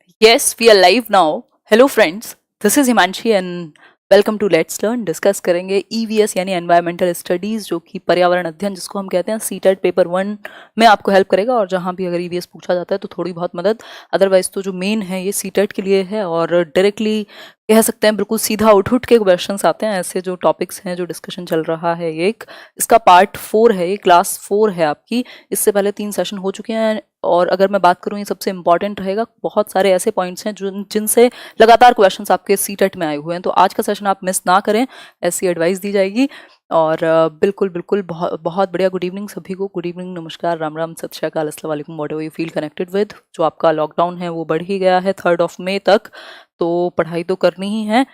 Yes, we are live now. Hello friends, this is Himanshi and welcome to let's learn. Discuss करेंगे EVS यानी environmental studies, जो कि पर्यावरण अध्ययन जिसको हम कहते हैं। सीटेट पेपर 1 में आपको हेल्प करेगा, और जहाँ भी अगर ईवीएस पूछा जाता है तो थोड़ी बहुत मदद, अदरवाइज तो जो मेन है ये सीटेट के लिए है। और डायरेक्टली कह सकते हैं बिल्कुल सीधा उठ के क्वेश्चंस आते हैं। ऐसे जो टॉपिक्स हैं, जो डिस्कशन चल रहा है, ये एक इसका पार्ट 4 है, ये क्लास 4 है आपकी। इससे पहले 3 सेशन हो चुके हैं, और अगर मैं बात करूँ ये सबसे इंपॉर्टेंट रहेगा। बहुत सारे ऐसे पॉइंट्स हैं जिनसे लगातार क्वेश्चंस आपके सीटेट में आए हुए हैं, तो आज का सेशन आप मिस ना करें, ऐसी एडवाइस दी जाएगी। और बिल्कुल बिल्कुल बहुत बहुत बढ़िया। गुड इवनिंग सभी को, गुड इवनिंग, नमस्कार, राम राम, सत श्री अकाल, अस्सलाम वालेकुम, whatever you feel connected with. जो आपका लॉकडाउन है वो बढ़ ही गया है 3 मई तक, तो पढ़ाई तो करनी ही है।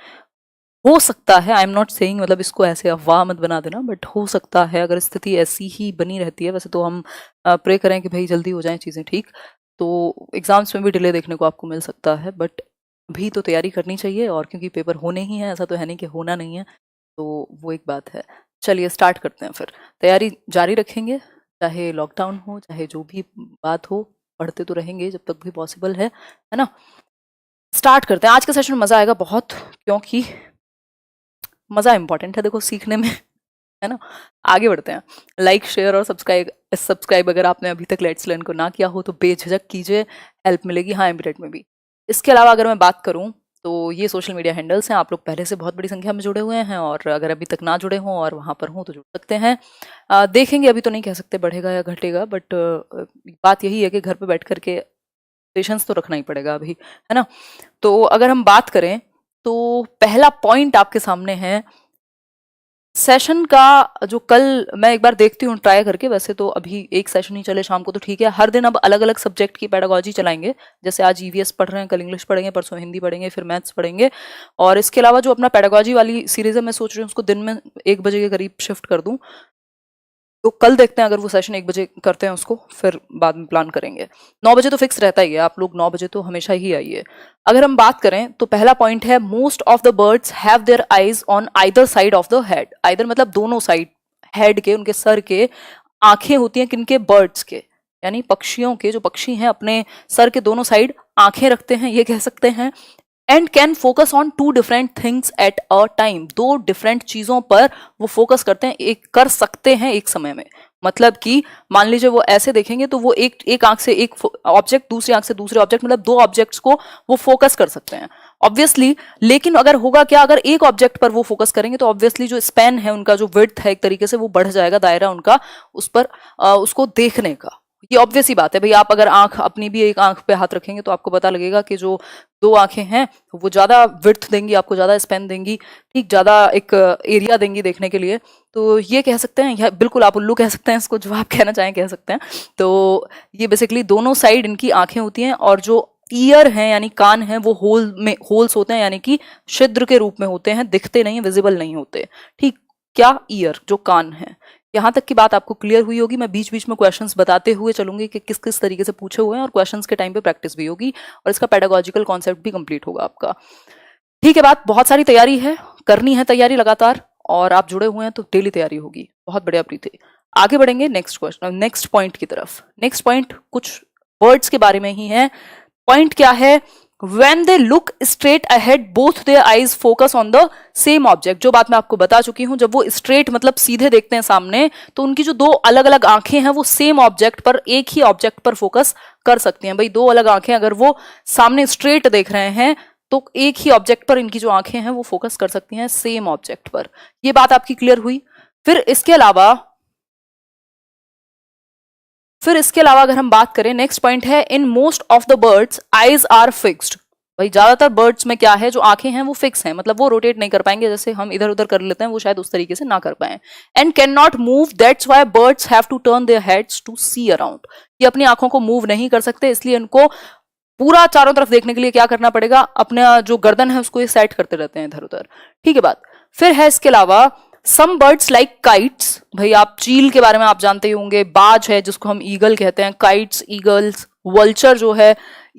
हो सकता है, आई एम नॉट सेइंग, मतलब इसको ऐसे अफवाह मत बना देना, बट हो सकता है अगर स्थिति ऐसी ही बनी रहती है, वैसे तो हम प्रे करें कि भाई जल्दी हो जाएं चीज़ें ठीक, तो एग्जाम्स में भी डिले देखने को आपको मिल सकता है। बट अभी तो तैयारी करनी चाहिए, और क्योंकि पेपर होने ही हैं, ऐसा तो है नहीं कि होना नहीं है, तो वो एक बात है। चलिए स्टार्ट करते हैं, फिर तैयारी जारी रखेंगे, चाहे लॉकडाउन हो, चाहे जो भी बात हो, पढ़ते तो रहेंगे जब तक भी पॉसिबल है ना। स्टार्ट करते हैं। आज का सेशन मज़ा आएगा बहुत, क्योंकि मज़ा इंपॉर्टेंट है देखो सीखने में, है ना। आगे बढ़ते हैं। लाइक, शेयर और सब्सक्राइब अगर आपने अभी तक लेट्स लर्न को ना किया हो तो बेझिझक कीजिए, हेल्प मिलेगी हाँ एमिरेट में भी। इसके अलावा अगर मैं बात करूं तो ये सोशल मीडिया हैंडल्स हैं, आप लोग पहले से बहुत बड़ी संख्या में जुड़े हुए हैं, और अगर अभी तक ना जुड़े हों और वहाँ पर हों तो जुड़ सकते हैं। देखेंगे, अभी तो नहीं कह सकते बढ़ेगा या घटेगा, बट बात यही है कि घर पर बैठ करके पेशेंस तो रखना ही पड़ेगा अभी, है ना। तो अगर हम बात करें तो पहला पॉइंट आपके सामने है सेशन का। जो कल मैं एक बार देखती हूँ ट्राई करके, वैसे तो अभी एक सेशन ही चले शाम को तो ठीक है। हर दिन अब अलग अलग सब्जेक्ट की पेडागोजी चलाएंगे, जैसे आज ईवीएस पढ़ रहे हैं, कल इंग्लिश पढ़ेंगे, परसों हिंदी पढ़ेंगे, फिर मैथ्स पढ़ेंगे। और इसके अलावा जो अपना पेडागोजी वाली सीरीज है, मैं सोच रही हूँ उसको दिन में 1 बजे के करीब शिफ्ट कर दूँ। तो कल देखते हैं, अगर वो सेशन 1 बजे करते हैं उसको, फिर बाद में प्लान करेंगे। 9 बजे तो फिक्स रहता ही है, आप लोग 9 बजे तो हमेशा ही आइए। अगर हम बात करें तो पहला पॉइंट है, most of the birds have their eyes on either side of the head. Either मतलब दोनों साइड, हेड के, उनके सर के आंखें होती हैं किनके? बर्ड्स के, यानी पक्षियों के। जो पक्षी हैं अपने सर के दोनों साइड आंखें रखते हैं, ये कह सकते हैं। And can focus on 2 different things at a time. 2 different चीजों पर वो फोकस करते हैं, एक कर सकते हैं एक समय में। मतलब कि मान लीजिए वो ऐसे देखेंगे तो वो एक आंख से एक ऑब्जेक्ट, दूसरी आंख से दूसरे ऑब्जेक्ट, मतलब 2 ऑब्जेक्ट्स को वो फोकस कर सकते हैं ऑब्वियसली। लेकिन अगर होगा क्या, अगर एक ऑब्जेक्ट पर वो फोकस करेंगे तो ऑब्वियसली जो स्पैन है उनका, जो विड्थ है एक तरीके से वो बढ़ जाएगा, दायरा उनका उस पर उसको देखने का। ये ऑब्वियस ही बात है भाई। आप अगर आंख अपनी भी एक आंख पे हाथ रखेंगे तो आपको पता लगेगा कि जो 2 आंखें हैं वो ज्यादा विड्थ देंगी आपको, ज्यादा स्पैन देंगी, ठीक, ज्यादा एक एरिया देंगी देखने के लिए। तो ये कह सकते हैं, यह बिल्कुल आप उल्लू कह सकते हैं इसको, जो आप कहना चाहें कह सकते हैं। तो ये बेसिकली दोनों साइड इनकी आंखें होती हैं, और जो ईयर हैं यानी कान हैं वो होल्स होते हैं, यानी कि छिद्र के रूप में होते हैं, दिखते नहीं, विजिबल नहीं होते, ठीक। क्या? ईयर, जो कान है। यहाँ तक की बात आपको क्लियर हुई होगी। मैं बीच बीच में क्वेश्चंस बताते हुए चलूंगी कि किस किस तरीके से पूछे हुए हैं, और क्वेश्चंस के टाइम पे प्रैक्टिस भी होगी, और इसका पेडागोजिकल कॉन्सेप्ट भी कंप्लीट होगा आपका। ठीक है, बात बहुत सारी तैयारी है, करनी है तैयारी लगातार, और आप जुड़े हुए हैं तो डेली तैयारी होगी। बहुत बढ़िया प्रीति। आगे बढ़ेंगे नेक्स्ट क्वेश्चन, नेक्स्ट पॉइंट की तरफ। नेक्स्ट पॉइंट कुछ वर्ड्स के बारे में ही है। पॉइंट क्या है? When they look straight ahead, both their eyes focus on the same object। जो बात मैं आपको बता चुकी हूं, जब वो स्ट्रेट मतलब सीधे देखते हैं सामने, तो उनकी जो 2 अलग अलग आंखें हैं वो सेम ऑब्जेक्ट पर, एक ही ऑब्जेक्ट पर फोकस कर सकती हैं। भाई 2 अलग आंखें अगर वो सामने स्ट्रेट देख रहे हैं तो एक ही ऑब्जेक्ट पर इनकी जो आंखें हैं वो फोकस कर सकती हैं, सेम ऑब्जेक्ट पर। ये बात आपकी क्लियर हुई। फिर इसके अलावा अगर हम बात करें, नेक्स्ट पॉइंट है, in most of the birds eyes are fixed. भाई ज्यादातर बर्ड्स में क्या है, जो आंखें हैं वो फिक्स हैं, मतलब वो रोटेट नहीं कर पाएंगे, जैसे हम इधर उधर कर लेते हैं वो शायद उस तरीके से ना कर पाए। And can not move, that's why birds have to turn their heads to see around. ये अपनी आंखों को मूव नहीं कर सकते, इसलिए इनको पूरा चारों तरफ देखने के लिए क्या करना पड़ेगा, अपना जो गर्दन है उसको ये सेट करते रहते हैं इधर उधर। ठीक है बात। फिर है इसके अलावा, सम बर्ड्स लाइक काइट्स। भाई आप चील के बारे में आप जानते ही होंगे, बाज है जिसको हम ईगल कहते हैं, काइट्स, ईगल्स, वल्चर जो है,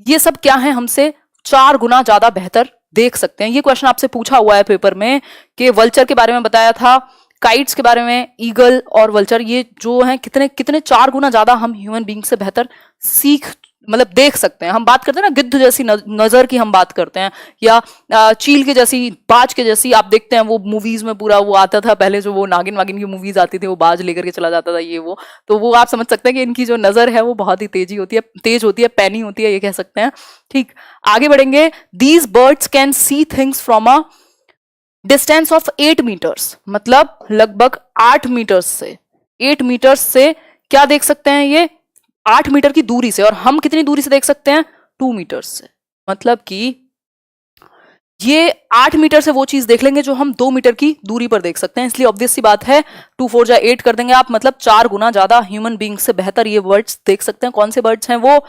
ये सब क्या है, हमसे 4 गुना ज्यादा बेहतर देख सकते हैं। ये क्वेश्चन आपसे पूछा हुआ है पेपर में, कि वल्चर के बारे में बताया था, काइट्स के बारे में, ईगल और वल्चर, ये जो है कितने 4 गुना ज्यादा हम ह्यूमन बींग से बेहतर सीख मतलब देख सकते हैं। हम बात करते हैं ना गिद्ध जैसी नजर की हम बात करते हैं, या चील के जैसी, बाज के जैसी। आप देखते हैं वो मूवीज में पूरा वो आता था पहले, जो वो नागिन वागिन की मूवीज आती थी, वो बाज लेकर के चला जाता था ये वो। तो वो आप समझ सकते हैं कि इनकी जो नजर है वो बहुत ही तेज होती है, पैनी होती है, ये कह सकते हैं। ठीक, आगे बढ़ेंगे। These birds can see things from a distance of 8 metres, मतलब लगभग 8 मीटर्स से, 8 मीटर्स से क्या देख सकते हैं ये, 8 मीटर की दूरी से। और हम कितनी दूरी से देख सकते हैं, 2 मीटर से। मतलब कि ये 8 मीटर से वो चीज देख लेंगे जो हम 2 मीटर की दूरी पर देख सकते हैं। इसलिए ऑब्वियस सी बात है, 2 4 जा 8 कर देंगे आप, मतलब 4 गुना ज्यादा ह्यूमन बींग से बेहतर ये बर्ड्स देख सकते हैं। कौन से बर्ड्स हैं वो,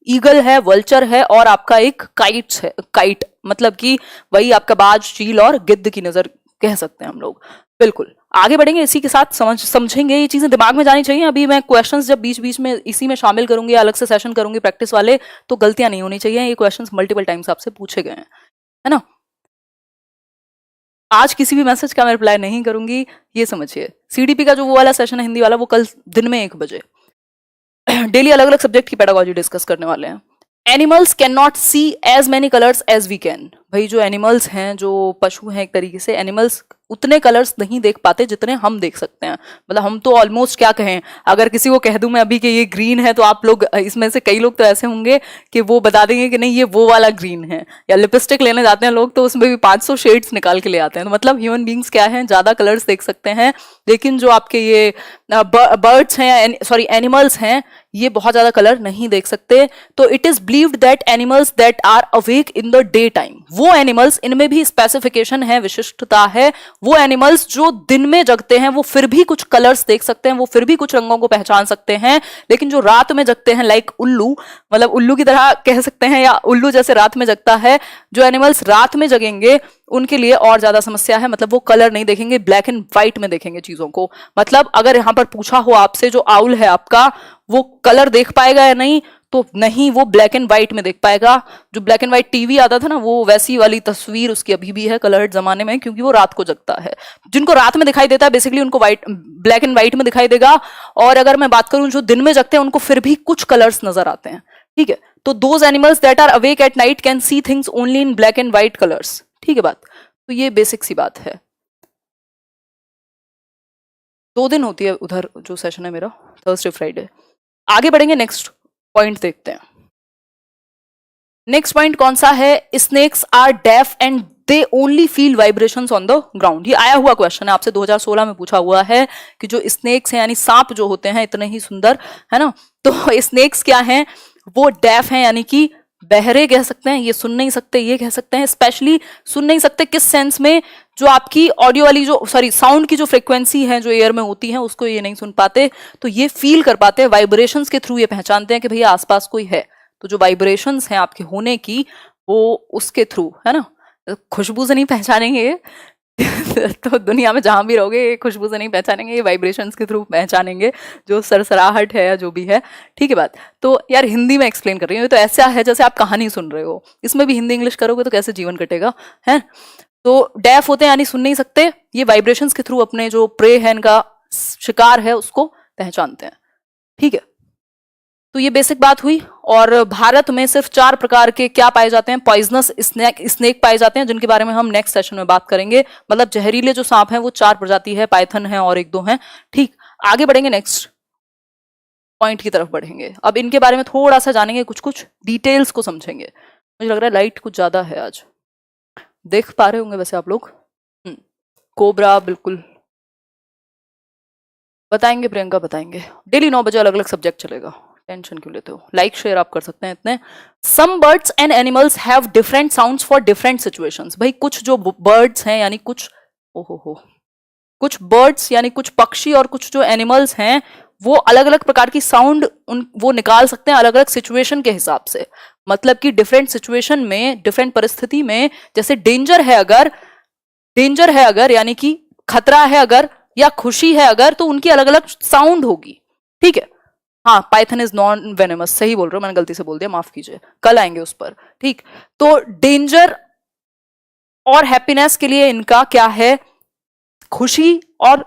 ईगल है, वल्चर है, और आपका एक काइट्स है। काइट मतलब कि वही आपका बाज, चील और गिद्ध की नजर कह सकते हैं हम लोग। बिल्कुल, आगे बढ़ेंगे इसी के साथ, समझेंगे ये चीजें दिमाग में जानी चाहिए। अभी मैं क्वेश्चंस जब बीच बीच में इसी में शामिल करूंगी, अलग से सेशन करूंगी प्रैक्टिस वाले, तो गलतियां नहीं होनी चाहिए। ये क्वेश्चंस मल्टीपल टाइम्स आपसे पूछे गए हैं, है ना। आज किसी भी मैसेज का मैं रिप्लाई नहीं करूंगी, ये समझिए। सीडीपी का जो वो वाला सेशन है हिंदी वाला, वो कल दिन में 1 बजे। डेली अलग अलग सब्जेक्ट की पेडागोजी डिस्कस करने वाले हैं। Animals can not see as many colours as we can. भाई जो एनिमल्स हैं, जो पशु हैं एक तरीके से, एनिमल्स उतने कलर्स नहीं देख पाते जितने हम देख सकते हैं। मतलब हम तो ऑलमोस्ट क्या कहें, अगर किसी को कह दूं मैं अभी कि ये ग्रीन है, तो आप लोग इसमें से कई लोग तो ऐसे होंगे कि वो बता देंगे कि नहीं ये वो वाला ग्रीन है। या लिपस्टिक लेने जाते हैं लोग तो उसमें भी 500 शेड्स निकाल के ले आते हैं। तो मतलब ह्यूमन बींग्स क्या है, ज्यादा कलर्स देख सकते हैं, लेकिन जो आपके ये बर्ड्स हैं, सॉरी एनिमल्स हैं, ये बहुत ज्यादा कलर नहीं देख सकते। तो it is believed that animals that are awake in the day time, वो एनिमल्स, इनमें भी स्पेसिफिकेशन है, विशिष्टता है, वो एनिमल्स जो दिन में जगते हैं वो फिर भी कुछ कलर्स देख सकते हैं, वो फिर भी कुछ रंगों को पहचान सकते हैं। लेकिन जो रात में जगते हैं, लाइक उल्लू, मतलब उल्लू की तरह कह सकते हैं, या उल्लू जैसे रात में जगता है, जो एनिमल्स रात में जगेंगे उनके लिए और ज्यादा समस्या है। मतलब वो कलर नहीं देखेंगे, ब्लैक एंड व्हाइट में देखेंगे चीजों को। मतलब अगर यहां पर पूछा हो आपसे, जो आउल है आपका, वो कलर देख पाएगा या नहीं, तो नहीं, वो ब्लैक एंड व्हाइट में देख पाएगा। जो ब्लैक एंड व्हाइट टीवी आता था ना, वो वैसी वाली तस्वीर उसकी अभी भी है कलर्ड जमाने में, क्योंकि वो रात को जगता है। जिनको रात में दिखाई देता है बेसिकली उनको ब्लैक एंड व्हाइट में दिखाई देगा। और अगर मैं बात करूं जो दिन में जगते हैं, उनको फिर भी कुछ कलर्स नजर आते हैं। ठीक है, तो those animals that are awake at night can see things only in black and white colours. ठीक है बात, तो ये बेसिक सी बात है। 2 दिन होती है उधर जो सेशन है मेरा, थर्सडे फ्राइडे। आगे बढ़ेंगे, नेक्स्ट पॉइंट देखते हैं। नेक्स्ट पॉइंट कौन सा है, snakes are deaf and they only feel vibrations on the ground. ये आया हुआ क्वेश्चन है, आपसे 2016 में पूछा हुआ है कि जो स्नेक्स हैं, यानी सांप जो होते हैं इतने ही सुंदर, है ना, तो स्नेक्स क्या हैं, वो डेफ हैं, यानी कि बहरे कह सकते हैं, ये सुन नहीं सकते, ये कह सकते हैं। स्पेशली सुन नहीं सकते किस सेंस में, जो आपकी ऑडियो वाली जो, सॉरी साउंड की जो फ्रीक्वेंसी है जो एयर में होती है, उसको ये नहीं सुन पाते। तो ये फील कर पाते हैं, वाइब्रेशंस के थ्रू ये पहचानते हैं कि भैया आसपास कोई है। तो जो वाइब्रेशंस हैं आपके होने की, वो उसके थ्रू, है ना, खुशबू से नहीं पहचानेंगे तो दुनिया में जहां भी रहोगे खुशबू से नहीं पहचानेंगे, ये वाइब्रेशंस के थ्रू पहचानेंगे, जो सरसराहट है या जो भी है। ठीक है बात। तो यार हिंदी में एक्सप्लेन कर रही हूँ, तो ऐसा है जैसे आप कहानी सुन रहे हो, इसमें भी हिंदी इंग्लिश करोगे तो कैसे जीवन कटेगा, है। तो डेफ होते हैं यानी सुन नहीं सकते, ये वाइब्रेशंस के थ्रू अपने जो प्रे है, इनका शिकार है, उसको पहचानते हैं। ठीक है, तो ये बेसिक बात हुई। और भारत में सिर्फ 4 प्रकार के क्या पाए जाते हैं, पॉइजनस स्नेक पाए जाते हैं, जिनके बारे में हम नेक्स्ट सेशन में बात करेंगे। मतलब जहरीले जो सांप हैं वो 4 प्रजाति है, पाइथन है और 1-2 हैं। ठीक, आगे बढ़ेंगे, नेक्स्ट पॉइंट की तरफ बढ़ेंगे। अब इनके बारे में थोड़ा सा जानेंगे, कुछ कुछ डिटेल्स को समझेंगे। मुझे लग रहा है लाइट कुछ ज्यादा है आज, देख पा रहे होंगे वैसे आप लोग। कोबरा बिल्कुल बताएंगे, प्रियंका बताएंगे। डेली 9 बजे अलग अलग सब्जेक्ट चलेगा, टेंशन क्यों लेते हो। लाइक शेयर आप कर सकते हैं इतने। Some birds and animals have different sounds for different situations. भाई कुछ जो बर्ड्स हैं, यानी कुछ कुछ बर्ड्स यानी कुछ पक्षी और कुछ जो एनिमल्स हैं, वो अलग अलग प्रकार की साउंड वो निकाल सकते हैं अलग अलग सिचुएशन के हिसाब से। मतलब कि डिफरेंट सिचुएशन में, डिफरेंट परिस्थिति में, जैसे डेंजर है अगर यानी कि खतरा है अगर, या खुशी है अगर, तो उनकी अलग अलग साउंड होगी। ठीक है, हाँ, पाइथन इज नॉन वेनेमस, सही बोल रहे हो, मैंने गलती से बोल दिया, माफ कीजिए, कल आएंगे उस पर। ठीक, तो डेंजर और हैप्पीनेस के लिए इनका क्या है, खुशी और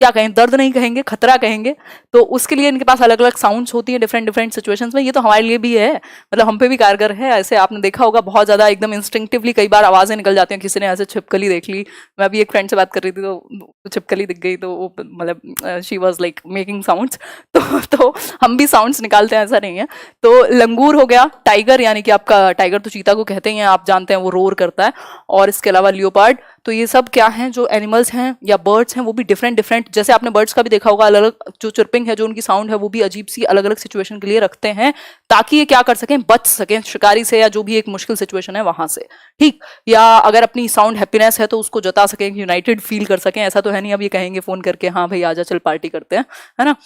क्या कहें, दर्द नहीं कहेंगे, खतरा कहेंगे। तो उसके लिए इनके पास अलग अलग साउंड्स होती हैं डिफरेंट डिफरेंट सिचुएशंस में। ये तो हमारे लिए भी है, मतलब हम पे भी कारगर है। ऐसे आपने देखा होगा बहुत ज्यादा एकदम इंस्टिंक्टिवली कई बार आवाजें निकल जाती हैं। किसी ने ऐसे छिपकली देख ली, मैं अभी एक फ्रेंड से बात कर रही थी तो छिपकली दिख गई, तो वो मतलब she was like making sounds. तो हम भी साउंड्स निकालते हैं, ऐसा नहीं है। तो लंगूर हो गया, टाइगर यानी कि आपका टाइगर तो चीता को कहते ही हैं, आप जानते हैं वो रोर करता है। और इसके अलावा लियोपार्ड। तो ये सब क्या हैं, जो एनिमल्स हैं या बर्ड्स हैं वो भी डिफरेंट डिफरेंट, जैसे आपने बर्ड्स का भी देखा होगा, अलग अलग जो चिरपिंग है, जो उनकी साउंड है वो भी अजीब सी अलग अलग सिचुएशन के लिए रखते हैं, ताकि ये क्या कर सकें, बच सकें शिकारी से या जो भी एक मुश्किल सिचुएशन है वहां से। ठीक, या अगर अपनी साउंड हैप्पीनेस है तो उसको जता सकें, यूनाइटेड फील कर सकें। ऐसा तो है नहीं अब ये कहेंगे फोन करके हाँ भाई आजा चल पार्टी करते हैं, है ना।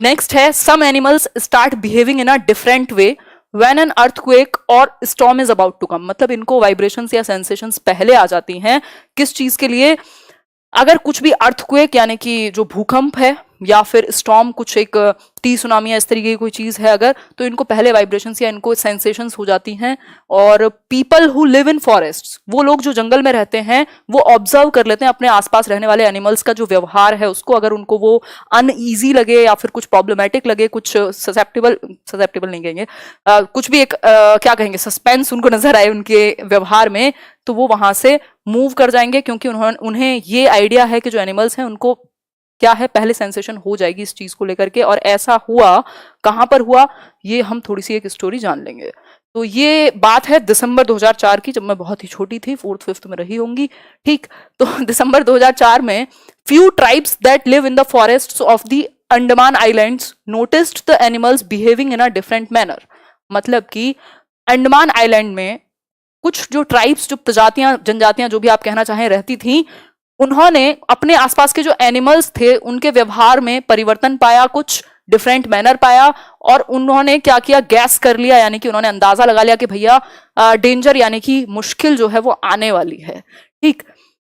नेक्स्ट है, some animals start behaving in a different way when an earthquake और storm is about to come. मतलब इनको वाइब्रेशंस या सेंसेशंस पहले आ जाती हैं, किस चीज के लिए, अगर कुछ भी अर्थक्वेक यानी कि जो भूकंप है, या फिर स्टॉर्म कुछ एक टी सुनामी या इस तरीके की कोई चीज है अगर, तो इनको पहले वाइब्रेशंस या इनको सेंसेशंस हो जाती हैं। और people who live in forests, वो लोग जो जंगल में रहते हैं, वो ऑब्जर्व कर लेते हैं अपने आसपास रहने वाले एनिमल्स का जो व्यवहार है उसको। अगर उनको वो अनईजी लगे या फिर कुछ प्रॉब्लमेटिक लगे, कुछ ससेप्टेबल नहीं कहेंगे, कुछ भी एक क्या कहेंगे, सस्पेंस उनको नजर आए उनके व्यवहार में, तो वो वहां से मूव कर जाएंगे, क्योंकि उन्हें ये आइडिया है कि जो एनिमल्स हैं उनको क्या है, पहले सेंसेशन हो जाएगी इस चीज को लेकर के। और ऐसा हुआ, कहां पर हुआ, ये हम थोड़ी सी एक स्टोरी जान लेंगे। तो ये बात है दिसंबर 2004 की, जब मैं बहुत ही छोटी थी, 4th 5th में रही होंगी। ठीक, तो दिसंबर 2004 में few tribes that live in the forests of the Andaman islands noticed the animals behaving in a different manner. मतलब कि अंडमान आइलैंड में कुछ जो ट्राइब्स, जो प्रजातियां, जनजातियां, जो भी आप कहना चाहें, रहती थी, उन्होंने अपने आसपास के जो एनिमल्स थे उनके व्यवहार में परिवर्तन पाया, कुछ डिफरेंट मैनर पाया, और उन्होंने क्या किया, गैस कर लिया, यानी कि उन्होंने अंदाजा लगा लिया कि भैया डेंजर यानी कि मुश्किल जो है वो आने वाली है। ठीक,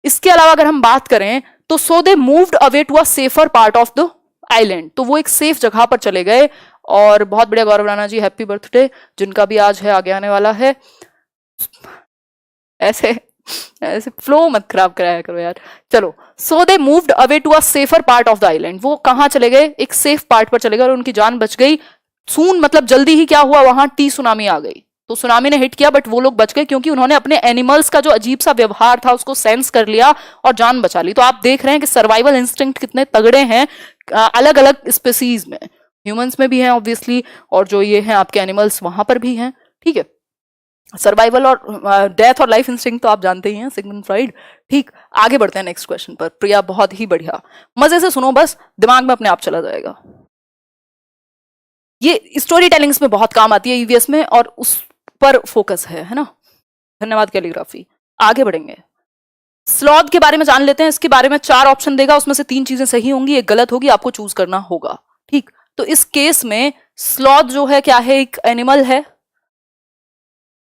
इसके अलावा अगर हम बात करें तो so they moved away to a safer part of the island. तो वो एक सेफ जगह पर चले गए। और बहुत बढ़िया गौरव राणा जी, हैप्पी बर्थडे, जिनका भी आज है, आगे आने वाला है। ऐसे ऐसे फ्लो मत खराब कराया करो यार। चलो, so they moved away to a safer part of the island. वो कहां चले गए, एक सेफ पार्ट पर चले गए और उनकी जान बच गई। सून मतलब जल्दी ही क्या हुआ, वहां टी सुनामी आ गई। तो सुनामी ने हिट किया, बट वो लोग बच गए क्योंकि उन्होंने अपने एनिमल्स का जो अजीब सा व्यवहार था उसको सेंस कर लिया और जान बचा ली। तो आप देख रहे हैं कि सर्वाइवल इंस्टिंक्ट कितने तगड़े हैं अलग अलग स्पेसीज में। ह्यूमंस में भी हैं ऑब्वियसली, और जो ये हैं आपके एनिमल्स वहां पर भी हैं। ठीक है, सर्वाइवल और डेथ और लाइफ इंस्टिंक्ट तो आप जानते ही हैं, सिगमंड फ्रॉइड। ठीक, आगे बढ़ते हैं नेक्स्ट क्वेश्चन पर। प्रिया, बहुत ही बढ़िया, मजे से सुनो, बस दिमाग में अपने आप चला जाएगा। ये स्टोरी टेलिंग्स में बहुत काम आती है ईवीएस में, और उस पर फोकस है ना। धन्यवाद कैलीग्राफी। आगे बढ़ेंगे, स्लॉथ के बारे में जान लेते हैं। इसके बारे में 4 ऑप्शन देगा, उसमें से 3 चीजें सही होंगी, एक गलत होगी, आपको चूज करना होगा। ठीक, तो इस केस में स्लॉथ जो है क्या है, एक एनिमल है,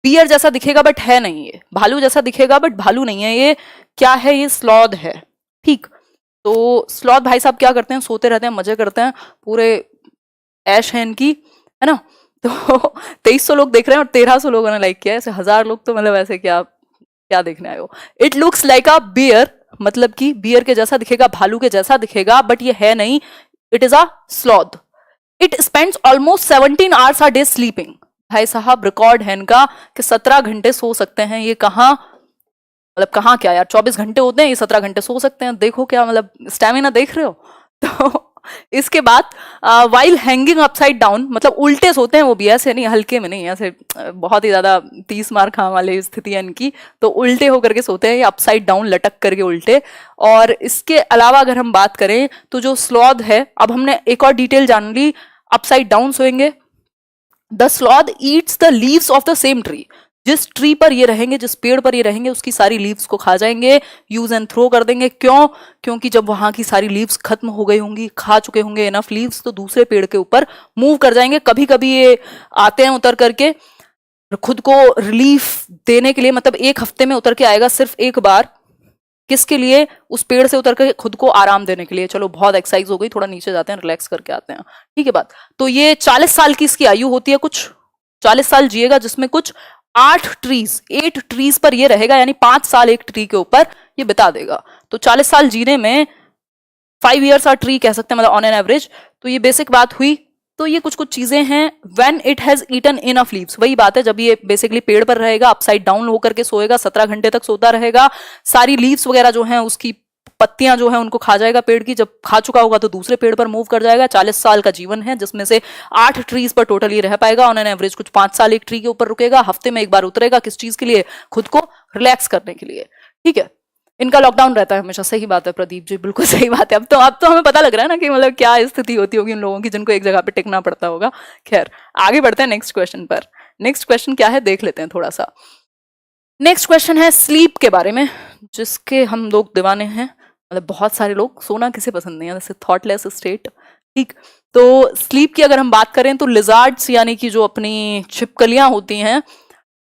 बियर जैसा दिखेगा बट है नहीं, ये भालू जैसा दिखेगा बट भालू नहीं है, ये क्या है, ये स्लॉथ है। ठीक, तो स्लॉथ भाई साहब क्या करते हैं, सोते रहते हैं, मजे करते हैं, पूरे ऐश है इनकी, है ना। तो 2300 लोग देख रहे हैं और 1300 लोगों ने लाइक किया है, ऐसे 1000 लोग तो मतलब ऐसे क्या क्या देखने आए हो। It looks like a bear, मतलब कि बियर के जैसा दिखेगा, भालू के जैसा दिखेगा, बट ये है नहीं, it is a sloth. It spends almost 17 hours a day sleeping. भाई साहब रिकॉर्ड है इनका कि 17 घंटे सो सकते हैं। ये कहाँ, मतलब कहाँ क्या यार, 24 घंटे होते हैं, ये 17 घंटे सो सकते हैं। देखो क्या मतलब स्टैमिना देख रहे हो। तो इसके बाद वाइल हैंगिंग अपसाइड डाउन, मतलब उल्टे सोते हैं वो भी, ऐसे नहीं, हल्के में नहीं, ऐसे बहुत ही ज्यादा 30 मार खा वाली स्थिति है इनकी। तो उल्टे होकर के सोते हैं, ये अपसाइड डाउन लटक करके उल्टे। और इसके अलावा अगर हम बात करें तो जो स्लॉथ है, अब हमने एक और डिटेल जान ली, अपसाइड डाउन सोएंगे। The sloth eats the leaves of the same tree. जिस ट्री पर ये रहेंगे, जिस पेड़ पर ये रहेंगे, उसकी सारी लीव्स को खा जाएंगे, यूज एंड थ्रो कर देंगे। क्यों? क्योंकि जब वहां की सारी लीव्स खत्म हो गई होंगी, खा चुके होंगे इनफ लीव्स, तो दूसरे पेड़ के ऊपर मूव कर जाएंगे। कभी कभी ये आते हैं उतर करके खुद को रिलीफ देने के लिए, मतलब 1 हफ्ते में उतर के आएगा सिर्फ एक बार। किसके लिए? उस पेड़ से उतर कर खुद को आराम देने के लिए। चलो बहुत एक्सरसाइज हो गई, थोड़ा नीचे जाते हैं, रिलैक्स करके आते हैं। ठीक है बात। तो ये 40 साल की इसकी आयु होती है, कुछ 40 साल जिएगा, जिसमें कुछ 8 ट्रीज पर ये रहेगा, यानी 5 साल एक ट्री के ऊपर ये बिता देगा। तो 40 साल जीने में 5 years आ ट्री कह सकते हैं, मतलब ऑन एन एवरेज। तो ये बेसिक बात हुई। तो ये कुछ कुछ चीजें हैं। When it has eaten enough leaves, वही बात है, जब ये बेसिकली पेड़ पर रहेगा, अपसाइड डाउन होकर के सोएगा, 17 घंटे तक सोता रहेगा, सारी लीव्स वगैरह जो हैं उसकी पत्तियां जो है उनको खा जाएगा पेड़ की। जब खा चुका होगा तो दूसरे पेड़ पर मूव कर जाएगा। 40 साल का जीवन है, जिसमें से 8 ट्रीज पर टोटली रह पाएगा ऑन एन एवरेज। कुछ 5 साल एक ट्री के ऊपर रुकेगा, हफ्ते में एक बार उतरेगा। किस चीज के लिए? खुद को रिलैक्स करने के लिए। ठीक है, इनका लॉकडाउन रहता है हमेशा। सही बात है प्रदीप जी, बिल्कुल सही बात है। अब तो हमें पता लग रहा है ना कि मतलब क्या स्थिति होती होगी उन लोगों की जिनको एक जगह पे टिकना पड़ता होगा। खैर, आगे बढ़ते हैं नेक्स्ट क्वेश्चन पर। नेक्स्ट क्वेश्चन क्या है देख लेते हैं थोड़ा सा। नेक्स्ट क्वेश्चन है स्लीप के बारे में, जिसके हम लोग दीवाने हैं। मतलब बहुत सारे लोग, सोना किसे पसंद नहीं है, जैसे थॉटलेस स्टेट। ठीक, तो स्लीप की अगर हम बात करें तो लिजार्ड्स यानी कि जो अपनी छिपकलियां होती हैं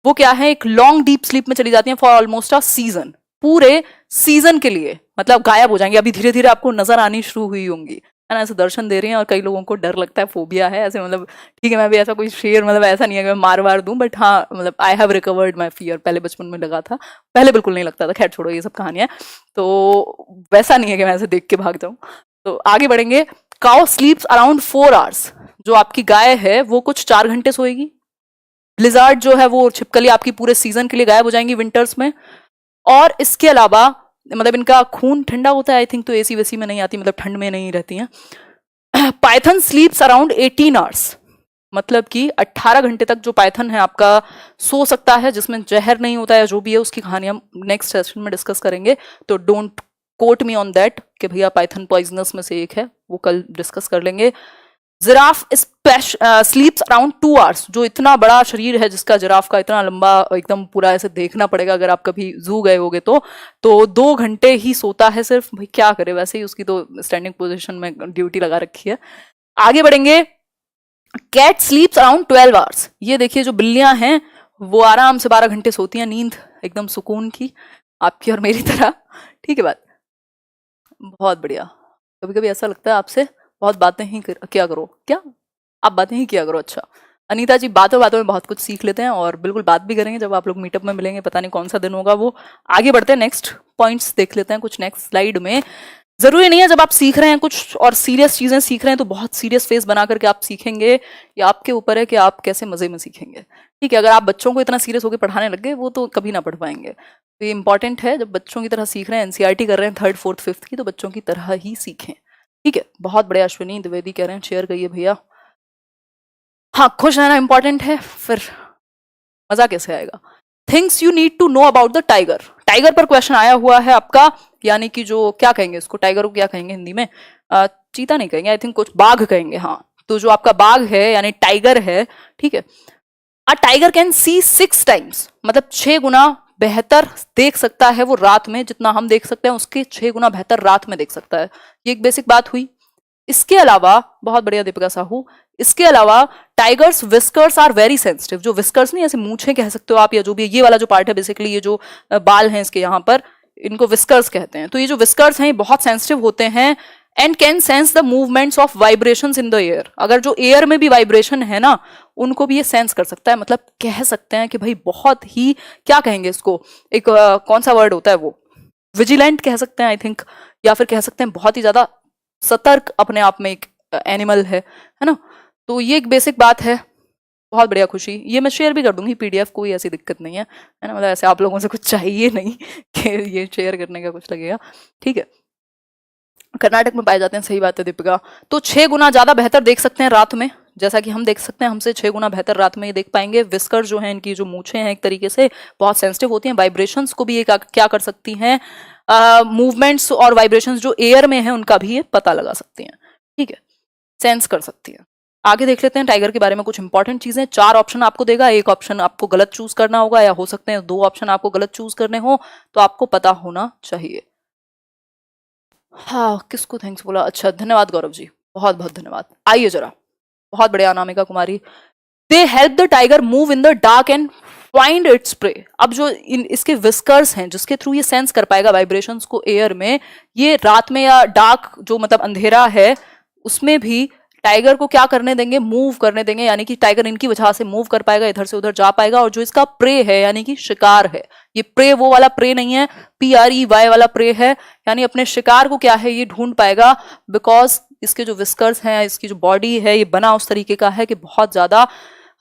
वो क्या है, एक लॉन्ग डीप स्लीप में चली जाती हैं फॉर ऑलमोस्ट अ सीजन। पूरे सीजन के लिए मतलब गायब हो जाएंगे। अभी धीरे धीरे आपको नजर आनी शुरू हुई होंगी, है ना, ऐसे दर्शन दे रही हैं। और कई लोगों को डर लगता है, फोबिया है ऐसे, मतलब ठीक है, मैं भी ऐसा कोई शेर, मतलब ऐसा नहीं है कि मैं मार वार दूं, बट हाँ मतलब I have recovered my fear. पहले बचपन में लगा था, पहले बिल्कुल नहीं लगता था। खैर छोड़ो ये सब कहानियां, तो वैसा नहीं है कि मैं ऐसे देख के भाग जाऊं। तो आगे बढ़ेंगे। Cow स्लीप्स around 4 hours। जो आपकी गाय है वो कुछ 4 घंटे सोएगी। लिजार्ड जो है वो छिपकली आपकी पूरे सीजन के लिए गायब हो जाएंगी विंटर्स में। और इसके अलावा मतलब इनका खून ठंडा होता है आई थिंक, तो एसी वेसी में नहीं आती, मतलब ठंड में नहीं रहती हैं। Python स्लीप्स around 18 hours। मतलब कि 18 घंटे तक जो पाइथन है आपका सो सकता है, जिसमें जहर नहीं होता है। जो भी है उसकी कहानी हम नेक्स्ट सेशन में डिस्कस करेंगे, तो don't quote me on that कि भैया पाइथन पॉइजनस में से एक है, वो कल डिस्कस कर लेंगे। Giraffe स्लीप्स around 2 hours। जो इतना बड़ा शरीर है जिसका, जिराफ का इतना लंबा, एकदम पूरा ऐसे देखना पड़ेगा अगर आप कभी जू गए होगे तो 2 घंटे ही सोता है सिर्फ। भाई क्या करे, वैसे ही उसकी तो स्टैंडिंग पोजीशन में ड्यूटी लगा रखी है। आगे बढ़ेंगे। Cat sleeps around 12 hours। ये देखिए जो बिल्लियां हैं वो आराम से 12 घंटे सोती हैं, नींद एकदम सुकून की, आपकी और मेरी तरह। ठीक है बात, बहुत बढ़िया। कभी कभी ऐसा लगता है आपसे बहुत बातें ही किया करो। क्या आप बातें ही किया करो? अच्छा अनीता जी, बातों बातों में बहुत कुछ सीख लेते हैं, और बिल्कुल बात भी करेंगे जब आप लोग मीटअप में मिलेंगे। पता नहीं कौन सा दिन होगा वो। आगे बढ़ते हैं, नेक्स्ट पॉइंट्स देख लेते हैं कुछ नेक्स्ट स्लाइड में। जरूरी नहीं है जब आप सीख रहे हैं कुछ और सीरियस चीजें सीख रहे हैं तो बहुत सीरियस फेस बना करके आप सीखेंगे। ये आपके ऊपर है कि आप कैसे मजे में सीखेंगे। ठीक है, अगर आप बच्चों को इतना सीरियस होकर पढ़ाने लग गए वो तो कभी ना पढ़ पाएंगे। तो ये इंपॉर्टेंट है, जब बच्चों की तरह सीख रहे हैं, एनसीईआरटी कर रहे हैं 3rd 4th 5th की, तो बच्चों की तरह ही सीखें। ठीक है, बहुत बड़े अश्विनी द्विवेदी कह रहे हैं शेयर करिए भैया। हाँ, खुश रहना इंपॉर्टेंट है, फिर मजा कैसे आएगा। Things you need to know about the tiger. Tiger पर क्वेश्चन आया हुआ है आपका, यानी कि जो क्या कहेंगे इसको, टाइगर को क्या कहेंगे हिंदी में? चीता नहीं कहेंगे आई थिंक, कुछ बाघ कहेंगे। हाँ, तो जो आपका बाघ है यानी टाइगर है, ठीक है, a tiger can see 6 times। मतलब 6 गुना बेहतर देख सकता है वो रात में, जितना हम देख सकते हैं उसके 6 गुना बेहतर रात में देख सकता है। ये एक बेसिक बात हुई। इसके अलावा, बहुत बढ़िया दीपिका साहू, इसके अलावा tigers whiskers are very sensitive. जो विस्कर्स नहीं, ऐसे मूछें कह सकते हो आप, या जो भी ये वाला जो पार्ट है बेसिकली, ये जो बाल हैं इसके यहाँ पर, इनको विस्कर्स कहते हैं। तो ये जो विस्कर्स हैं ये बहुत सेंसिटिव होते हैं and can sense the movements of vibrations in the air. अगर जो एयर में भी वाइब्रेशन है ना, उनको भी ये सेंस कर सकता है। मतलब कह सकते हैं कि भाई बहुत ही, क्या कहेंगे इसको, एक कौन सा वर्ड होता है वो, विजिलेंट कह सकते हैं आई थिंक, या फिर कह सकते हैं बहुत ही ज्यादा सतर्क अपने आप में एक एनिमल है ना। तो ये एक बेसिक बात है। बहुत बढ़िया खुशी, ये मैं शेयर भी कर दूंगी पीडीएफ, कोई ऐसी दिक्कत नहीं है ना। मतलब ऐसे आप लोगों से कुछ चाहिए नहीं कि ये शेयर करने का कुछ लगेगा। ठीक है, कर्नाटक में पाए जाते हैं, सही बात है दीपिका। तो 6 गुना ज्यादा बेहतर देख सकते हैं रात में, जैसा कि हम देख सकते हैं, हमसे 6 गुना बेहतर रात में ये देख पाएंगे। विस्कर जो है, इनकी जो मूछें हैं एक तरीके से बहुत सेंसिटिव होती हैं, वाइब्रेशंस को भी ये क्या कर सकती हैं, मूवमेंट्स और वाइब्रेशंस जो एयर में है उनका भी ये पता लगा सकती हैं। ठीक है, सेंस कर सकती है। आगे देख लेते हैं टाइगर के बारे में कुछ इंपॉर्टेंट चीजें। 4 ऑप्शन आपको देगा, एक ऑप्शन आपको गलत चूज करना होगा, या हो सकते हैं 2 ऑप्शन आपको गलत चूज करने हो, तो आपको पता होना चाहिए। हाँ, किसको थैंक्स बोला? अच्छा, धन्यवाद गौरव जी, बहुत बहुत धन्यवाद। आइए जरा, बहुत बढ़िया Anamika Kumari. They help the tiger move in the dark and find its prey. अब जो इसके विस्कर्स हैं जिसके थ्रू ये सेंस कर पाएगा वाइब्रेशंस को एयर में, ये रात में या डार्क जो मतलब अंधेरा है उसमें भी टाइगर को क्या करने देंगे, मूव करने देंगे, यानी कि टाइगर इनकी वजह से मूव कर पाएगा, इधर से उधर जा पाएगा। और जो इसका प्रे है यानी कि शिकार है, ये प्रे वो वाला प्रे नहीं है, PREY वाला प्रे है, यानी अपने शिकार को क्या है ये ढूंढ पाएगा, बिकॉज इसके जो विस्कर्स हैं, इसकी जो बॉडी है, ये बना उस तरीके का है कि बहुत ज्यादा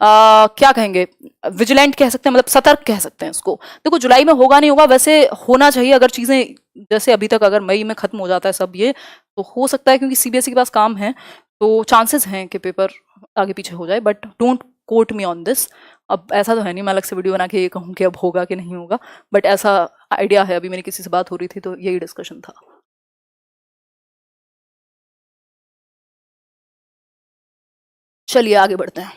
क्या कहेंगे, विजिलेंट कह सकते हैं, मतलब सतर्क कह सकते हैं इसको। देखो जुलाई में होगा नहीं होगा, वैसे होना चाहिए अगर चीजें जैसे अभी तक, अगर मई में खत्म हो जाता है सब ये, तो हो सकता है, क्योंकि CBSE के पास काम है तो चांसेस हैं कि पेपर आगे पीछे हो जाए, but don't quote me on this. अब ऐसा तो है नहीं मैं अलग से वीडियो बना के ये कहूँ कि अब होगा कि नहीं होगा, बट ऐसा आइडिया है। अभी मेरी किसी से बात हो रही थी तो यही डिस्कशन था। चलिए आगे बढ़ते हैं।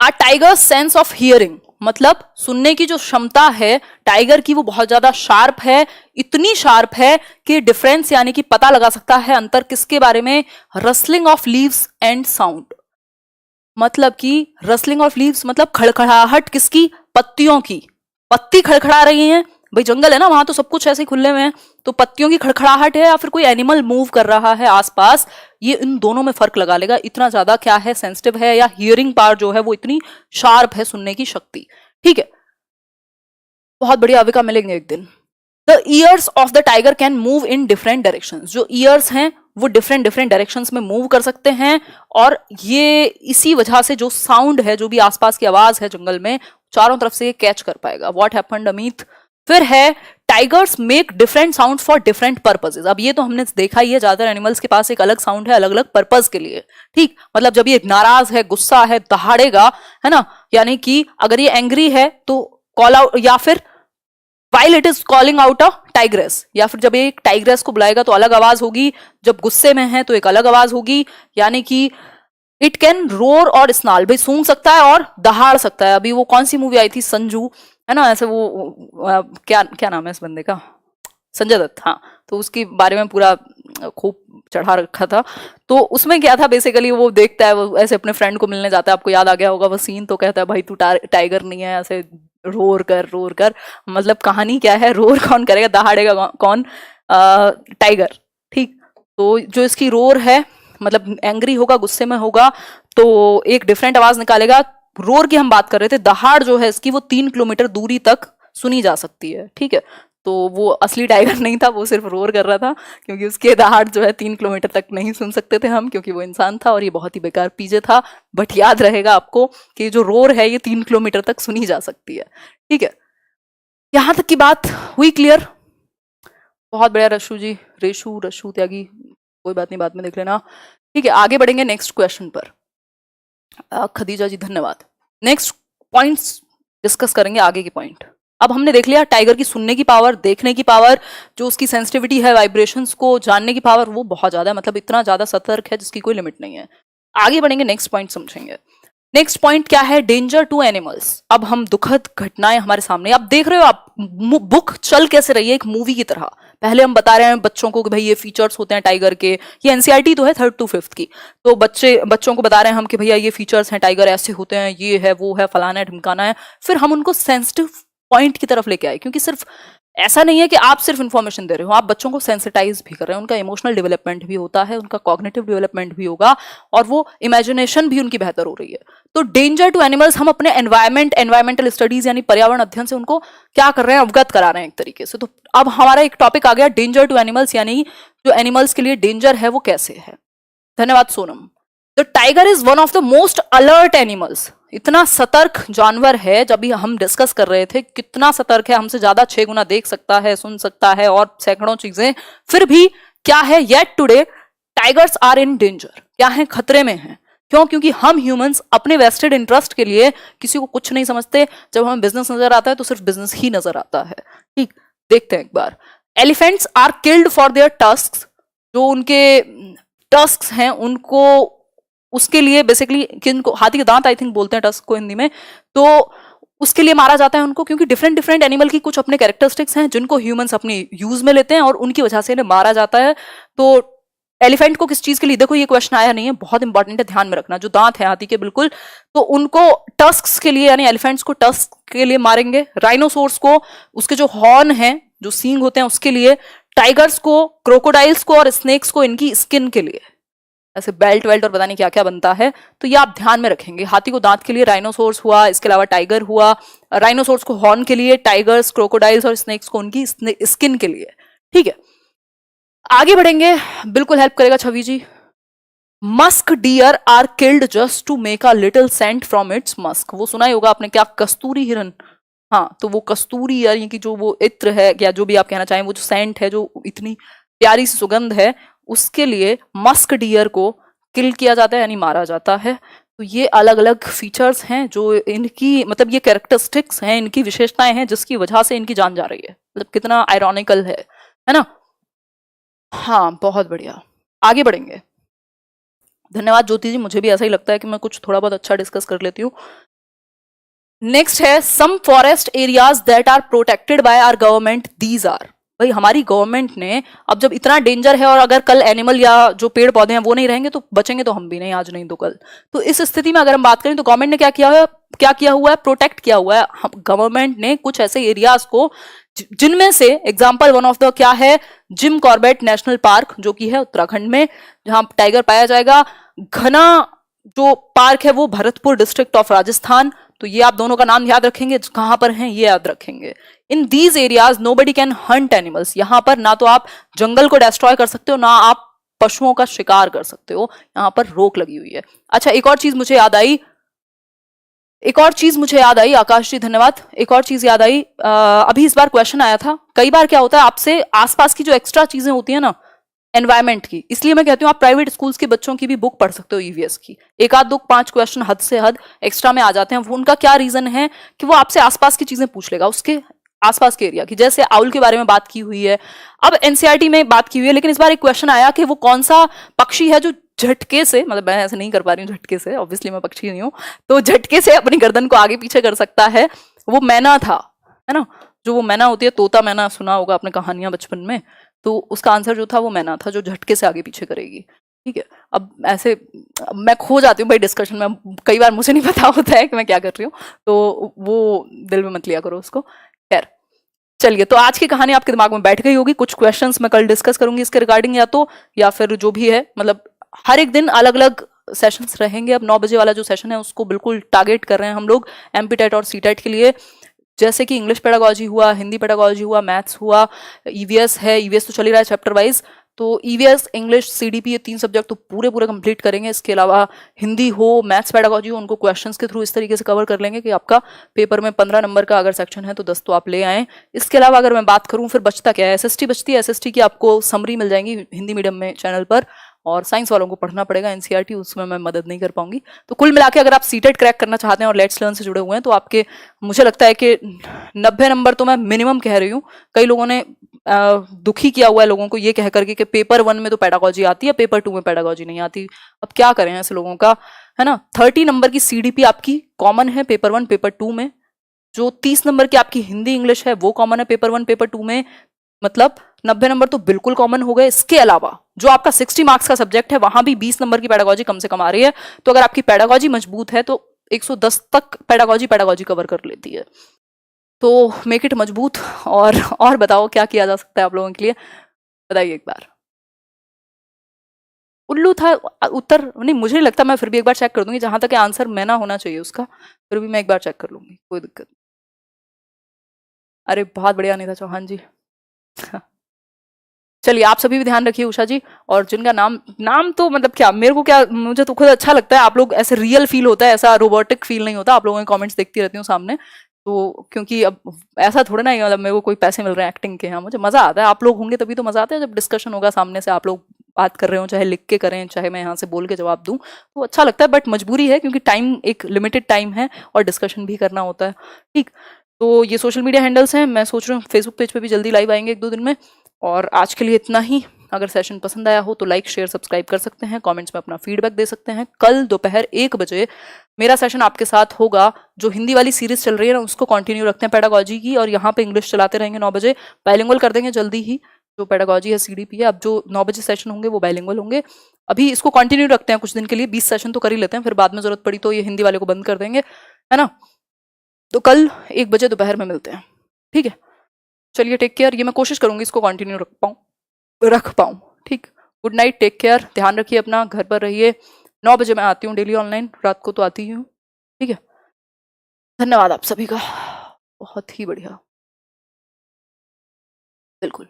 आ टाइगर सेंस ऑफ हियरिंग, मतलब सुनने की जो क्षमता है टाइगर की वो बहुत ज्यादा शार्प है, इतनी शार्प है कि डिफरेंस यानी कि पता लगा सकता है अंतर किसके बारे में, rustling of leaves and sound. मतलब कि रसलिंग ऑफ लीव्स मतलब खड़खड़ाहट किसकी, पत्तियों की। पत्ती खड़खड़ा रही है, भाई जंगल है ना वहां तो सब कुछ ऐसे खुले में है, तो पत्तियों की खड़खड़ाहट है या फिर कोई एनिमल मूव कर रहा है आसपास, ये इन दोनों में फर्क लगा लेगा, इतना ज्यादा क्या है सेंसिटिव है, या हियरिंग पावर जो है वो इतनी शार्प है, सुनने की शक्ति। ठीक है, बहुत बढ़िया, अविका मिलेंगे एक दिन। The years of the tiger can move in different direction, जो ईयर्स हैं वो डिफरेंट डिफरेंट डायरेक्शंस में मूव कर सकते हैं, और ये इसी वजह से जो साउंड है, जो भी आसपास की आवाज है जंगल में, चारों तरफ से ये कैच कर पाएगा। What happened Amit? फिर है tigers make different sound for different purposes. अब ये तो हमने देखा ही है, ज्यादातर एनिमल्स के पास एक अलग साउंड है अलग अलग पर्पज के लिए। ठीक, मतलब जब ये नाराज है, गुस्सा है, दहाड़ेगा, है ना, यानी कि अगर ये एंग्री है तो कॉल आउट, या फिर while it is calling out a tigress, या फिर जब ये एक टाइग्रेस को बुलाएगा तो अलग आवाज होगी, जब गुस्से में है तो एक अलग आवाज होगी, यानी कि इट कैन रोर और स्नाल, भाई सूंघ सकता है और दहाड़ सकता है। अभी वो कौन सी मूवी आई थी, संजू, है ना, ऐसे वो क्या क्या नाम है इस बंदे का, संजय दत्त, हाँ, तो उसके बारे में पूरा खूब चढ़ा रखा था। तो उसमें क्या था, बेसिकली वो देखता है, वो ऐसे अपने फ्रेंड को मिलने जाता है, आपको याद आ गया होगा वो सीन, तो कहता है भाई तू टाइगर नहीं है, ऐसे रोर कर, मतलब कहानी क्या है, रोर कौन करेगा, दहाड़ेगा कौन, टाइगर। ठीक, तो जो इसकी रोर है, मतलब एंग्री होगा, गुस्से में होगा तो एक डिफरेंट आवाज निकालेगा। रोर की हम बात कर रहे थे, दहाड़ जो है इसकी वो 3 किलोमीटर दूरी तक सुनी जा सकती है। ठीक है, तो वो असली टाइगर नहीं था, वो सिर्फ रोर कर रहा था, क्योंकि उसके दहाड़ जो है 3 किलोमीटर तक नहीं सुन सकते थे हम, क्योंकि वो इंसान था और ये बहुत ही बेकार पीजे था। बट याद रहेगा आपको कि जो रोर है ये 3 किलोमीटर तक सुनी जा सकती है। ठीक है, यहां तक की बात हुई क्लियर? बहुत बढ़िया रशु जी, रशु त्यागी, कोई बात नहीं, बाद में देख लेना। ठीक है, आगे बढ़ेंगे नेक्स्ट क्वेश्चन पर। खदीजा जी धन्यवाद। नेक्स्ट पॉइंट्स डिस्कस करेंगे, आगे के पॉइंट। अब हमने देख लिया टाइगर की सुनने की पावर, देखने की पावर, जो उसकी सेंसिटिविटी है वाइब्रेशंस को जानने की पावर, वो बहुत ज्यादा है, मतलब इतना ज्यादा सतर्क है जिसकी कोई लिमिट नहीं है। आगे बढ़ेंगे, नेक्स्ट पॉइंट समझेंगे। नेक्स्ट पॉइंट क्या है, डेंजर टू एनिमल्स। अब हम दुखद घटनाएं हमारे सामने, आप देख रहे हो, आप बुक चल कैसे रही है एक मूवी की तरह। पहले हम बता रहे हैं बच्चों को कि भाई ये फीचर्स होते हैं टाइगर के, ये एनसीईआरटी तो है 3rd to 5th की, तो बच्चों को बता रहे हैं हम कि भैया ये फीचर्स हैं, टाइगर ऐसे होते हैं, ये है वो है, फलाना है ढिमकाना है। फिर हम उनको सेंसिटिव पॉइंट की तरफ लेके आए, क्योंकि सिर्फ ऐसा नहीं है कि आप सिर्फ इन्फॉर्मेशन दे रहे हो, आप बच्चों को सेंसिटाइज भी कर रहे हैं, उनका इमोशनल डेवलपमेंट भी होता है, उनका कॉग्निटिव डेवलपमेंट भी होगा, और वो इमेजिनेशन भी उनकी बेहतर हो रही है। तो डेंजर टू एनिमल्स, हम अपने एनवायरमेंटल स्टडीज यानी पर्यावरण अध्ययन से उनको क्या कर रहे हैं, अवगत करा रहे हैं एक तरीके से। तो अब हमारा एक टॉपिक आ गया डेंजर टू एनिमल्स, यानी जो एनिमल्स के लिए डेंजर है वो कैसे है। धन्यवाद Sonam. The tiger is one of the most alert animals, इतना सतर्क जानवर है, जब भी हम डिस्कस कर रहे थे कितना सतर्क है, हमसे ज्यादा 6 गुना देख सकता है, सुन सकता है और सैकड़ों चीजें। फिर भी क्या है, yet today tigers are in danger, क्या है, खतरे में है। क्यों? क्योंकि हम ह्यूमंस अपने वेस्टेड इंटरेस्ट के लिए किसी को कुछ नहीं समझते, जब हमें बिजनेस नजर आता है तो सिर्फ बिजनेस ही नजर आता है। ठीक, देखते हैं एक बार। Elephants are killed for their tusks, जो उनके टस्क्स हैं उनको, उसके लिए बेसिकली, किनको, हाथी के दांत आई थिंक बोलते हैं टस्क को हिंदी में, तो उसके लिए मारा जाता है उनको, क्योंकि डिफरेंट डिफरेंट एनिमल की कुछ अपने कैरेक्टरिस्टिक्स हैं जिनको ह्यूमंस अपनी यूज में लेते हैं और उनकी वजह से इन्हें मारा जाता है। तो एलिफेंट को किस चीज के लिए, देखो ये क्वेश्चन आया नहीं है, बहुत इंपॉर्टेंट है, ध्यान में रखना। जो दांत है हाथी के बिल्कुल, तो उनको टस्क्स के लिए, यानी एलिफेंट्स को टस्क के लिए मारेंगे। राइनोसोर्स को उसके जो हॉर्न है, जो सींग होते हैं उसके लिए, टाइगर्स को, क्रोकोडाइल्स को और स्नेक्स को इनकी स्किन के लिए ऐसे बेल्ट वेल्ट और पता नहीं क्या क्या बनता है, तो ये आप ध्यान में रखेंगे। हाथी को दांत के लिए राइनोसोर्स हुआ, इसके अलावा टाइगर हुआ, राइनोसोर्स को हॉर्न के लिए, टाइगर्स, क्रोकोडाइल्स और स्नेक्स को उनकी स्किन के लिए। ठीक है, आगे बढ़ेंगे, बिल्कुल हेल्प करेगा Chhavi ji. Musk deer are killed just to make a little scent from its musk. वो सुना ही होगा आपने, क्या कस्तूरी हिरन, हाँ, तो वो कस्तूरी यानी कि जो वो इत्र है या जो भी आप कहना चाहें, वो जो सेंट है, जो इतनी प्यारी सी सुगंध है, उसके लिए मस्क डियर को किल किया जाता है यानी मारा जाता है। तो ये अलग अलग फीचर्स हैं जो इनकी, मतलब ये कैरेक्टरिस्टिक्स हैं, इनकी विशेषताएं हैं जिसकी वजह से इनकी जान जा रही है। मतलब कितना आयरॉनिकल है ना। हाँ, बहुत बढ़िया, आगे बढ़ेंगे। धन्यवाद ज्योति जी, मुझे भी ऐसा ही लगता है कि मैं कुछ थोड़ा बहुत अच्छा डिस्कस कर लेती हूँ। नेक्स्ट है some forest areas that are protected by our government, these are. भाई हमारी गवर्नमेंट ने, अब जब इतना डेंजर है और अगर कल एनिमल या जो पेड़ पौधे हैं वो नहीं रहेंगे तो बचेंगे तो हम भी नहीं, आज नहीं तो कल। तो इस स्थिति में अगर हम बात करें तो गवर्नमेंट ने क्या किया हुआ है, प्रोटेक्ट किया हुआ है। गवर्नमेंट ने कुछ ऐसे एरियाज को, जिनमें से एग्जाम्पल वन ऑफ द क्या है, जिम कॉर्बेट नेशनल पार्क जो कि है उत्तराखंड में, जहां टाइगर पाया जाएगा। घना जो पार्क है वो भरतपुर डिस्ट्रिक्ट ऑफ राजस्थान। तो ये आप दोनों का नाम याद रखेंगे, कहां पर हैं ये याद रखेंगे। In these areas nobody can Hunt animals. यहां पर ना तो आप जंगल को डिस्ट्रॉय कर सकते हो, ना आप पशुओं का शिकार कर सकते हो, यहां पर रोक लगी हुई है। अच्छा, एक और चीज मुझे याद आई, आकाश जी धन्यवाद। एक और चीज याद आई, अभी इस बार क्वेश्चन आया था। कई बार क्या होता है, आपसे आसपास की जो एक्स्ट्रा चीजें होती है ना एनवायरमेंट की, इसलिए मैं कहती हूँ आप प्राइवेट स्कूल्स के बच्चों की भी बुक पढ़ सकते हो ईवीएस की। एक आध दो 5 क्वेश्चन हद से हद एक्स्ट्रा में आ जाते हैं। उनका क्या रीजन है कि वो आपसे आसपास की चीजें पूछ लेगा, उसके आसपास के एरिया की। जैसे आउल के बारे में बात की हुई है, अब एनसीईआरटी में बात की हुई है, लेकिन इस बार एक क्वेश्चन आया कि वो कौन सा पक्षी है जो झटके से, मतलब मैं ऐसे नहीं कर पा रही हूँ झटके से, ऑब्वियसली मैं पक्षी नहीं हूँ, तो झटके से अपनी गर्दन को आगे पीछे कर सकता है। वो मैना था, है ना, जो वो मैना होती है, तोता मैना, सुना होगा आपने कहानियां बचपन में। तो उसका आंसर जो था वो मैना था, जो झटके से आगे पीछे करेगी। ठीक है, अब ऐसे मैं खो जाती हूँ भाई डिस्कशन में, कई बार मुझे नहीं पता होता है कि मैं क्या कर रही हूँ, तो वो दिल में मत लिया करो उसको। खैर चलिए, तो आज की कहानी आपके दिमाग में बैठ गई होगी। कुछ क्वेश्चंस मैं कल डिस्कस करूंगी इसके रिगार्डिंग, या फिर जो भी है, मतलब हर एक दिन अलग अलग सेशंस रहेंगे। अब 9 बजे वाला जो सेशन है उसको बिल्कुल टारगेट कर रहे हैं हम लोग एमपी टेट और सीटेट के लिए। जैसे कि इंग्लिश पेडागोजी हुआ, हिंदी पेडागोजी हुआ, मैथ्स हुआ, ईवीएस है, ईवीएस तो चल ही रहा है चैप्टर वाइज, तो ईवीएस, इंग्लिश, सीडीपी, ये 3 सब्जेक्ट तो पूरे कंप्लीट करेंगे। इसके अलावा हिंदी हो, मैथ्स पेडागोजी हो, उनको क्वेश्चंस के थ्रू इस तरीके से कवर कर लेंगे कि आपका पेपर में 15 नंबर का अगर सेक्शन है तो 10 तो आप ले आए। इसके अलावा अगर मैं बात करूं फिर बचता क्या है, एसएसटी बचती है। एसएसटी की आपको समरी मिल जाएंगी हिंदी मीडियम में चैनल पर, और साइंस वालों को पढ़ना पड़ेगा एनसीईआरटी, उसमें मैं मदद नहीं कर पाऊंगी। तो कुल मिला के अगर आप सीटेट क्रैक करना चाहते हैं और लेट्स लर्न से जुड़े हुए हैं तो आपके, मुझे लगता है कि 90 नंबर तो मैं मिनिमम कह रही हूँ। कई लोगों ने दुखी किया हुआ है लोगों को ये कह करके कि पेपर 1 में तो पेडागोजी आती है, पेपर 2 में पेडागोजी नहीं आती। अब क्या करें ऐसे लोगों का, है ना। 30 नंबर की सीडीपी आपकी कॉमन है पेपर 1 पेपर 2 में। जो 30 नंबर की आपकी हिंदी इंग्लिश है वो कॉमन है पेपर 1 पेपर 2 में, मतलब 90 नंबर तो बिल्कुल कॉमन हो गए। इसके अलावा जो आपका 60 मार्क्स का सब्जेक्ट है वहां भी 20 नंबर की पेडागोजी कम से कम आ रही है। तो अगर आपकी पेडागोजी मजबूत है तो 110 तक पेडागोजी कवर कर लेती है। तो मेक इट मजबूत। और बताओ क्या किया जा सकता है आप लोगों के लिए, बताइए एक बार। उल्लू था उत्तर, नहीं मुझे नहीं लगता, मैं फिर भी एक बार चेक कर दूंगी, जहां तक आंसर मैं ना होना चाहिए उसका, फिर भी मैं एक बार चेक कर लूंगी, कोई दिक्कत। अरे बहुत बढ़िया अनिता चौहान जी। चलिए आप सभी भी ध्यान रखिए उषा जी, और जिनका नाम तो मतलब क्या, मेरे को क्या, मुझे तो खुद अच्छा लगता है, आप लोग ऐसे रियल फील होता है, ऐसा रोबोटिक फील नहीं होता। आप लोगों के कमेंट्स देखती रहती हूँ सामने, तो क्योंकि अब ऐसा थोड़ा ना, मतलब मेरे को कोई पैसे मिल रहे हैं एक्टिंग के, यहाँ मुझे मजा आता है। आप लोग होंगे तभी तो मजा आता है, जब डिस्कशन होगा सामने से, आप लोग बात कर रहे हो, चाहे लिख के करें, चाहे मैं यहाँ से बोल के जवाब दूं, तो अच्छा लगता है। बट मजबूरी है क्योंकि टाइम एक लिमिटेड टाइम है और डिस्कशन भी करना होता है। ठीक, तो ये सोशल मीडिया हैंडल्स हैं, मैं सोच रही हूँ फेसबुक पेज पे भी जल्दी लाइव आएंगे 1-2 दिन में। और आज के लिए इतना ही। अगर सेशन पसंद आया हो तो लाइक शेयर सब्सक्राइब कर सकते हैं, कमेंट्स में अपना फीडबैक दे सकते हैं। कल दोपहर 1 बजे मेरा सेशन आपके साथ होगा, जो हिंदी वाली सीरीज चल रही है ना उसको कंटिन्यू रखते हैं पेडागोजी की, और यहाँ पे इंग्लिश चलाते रहेंगे 9 बजे। बाइलिंगुअल कर देंगे जल्दी ही, जो पेडागोजी है सीडीपी है। अब जो 9 बजे सेशन होंगे वो बाइलिंगुअल होंगे। अभी इसको कंटिन्यू रखते हैं कुछ दिन के लिए, 20 सेशन तो कर ही लेते हैं, फिर बाद में जरूरत पड़ी तो ये हिंदी वाले को बंद कर देंगे, है ना। तो कल 1 बजे दोपहर में मिलते हैं, ठीक है। चलिए टेक केयर। ये मैं कोशिश करूंगी इसको कंटिन्यू रख पाऊँ। रख पाऊँ। ठीक, गुड नाइट, टेक केयर, ध्यान रखिए अपना, घर पर रहिए। 9 बजे मैं आती हूँ डेली ऑनलाइन, रात को तो आती ही हूँ। ठीक है, धन्यवाद आप सभी का, बहुत ही बढ़िया, बिल्कुल।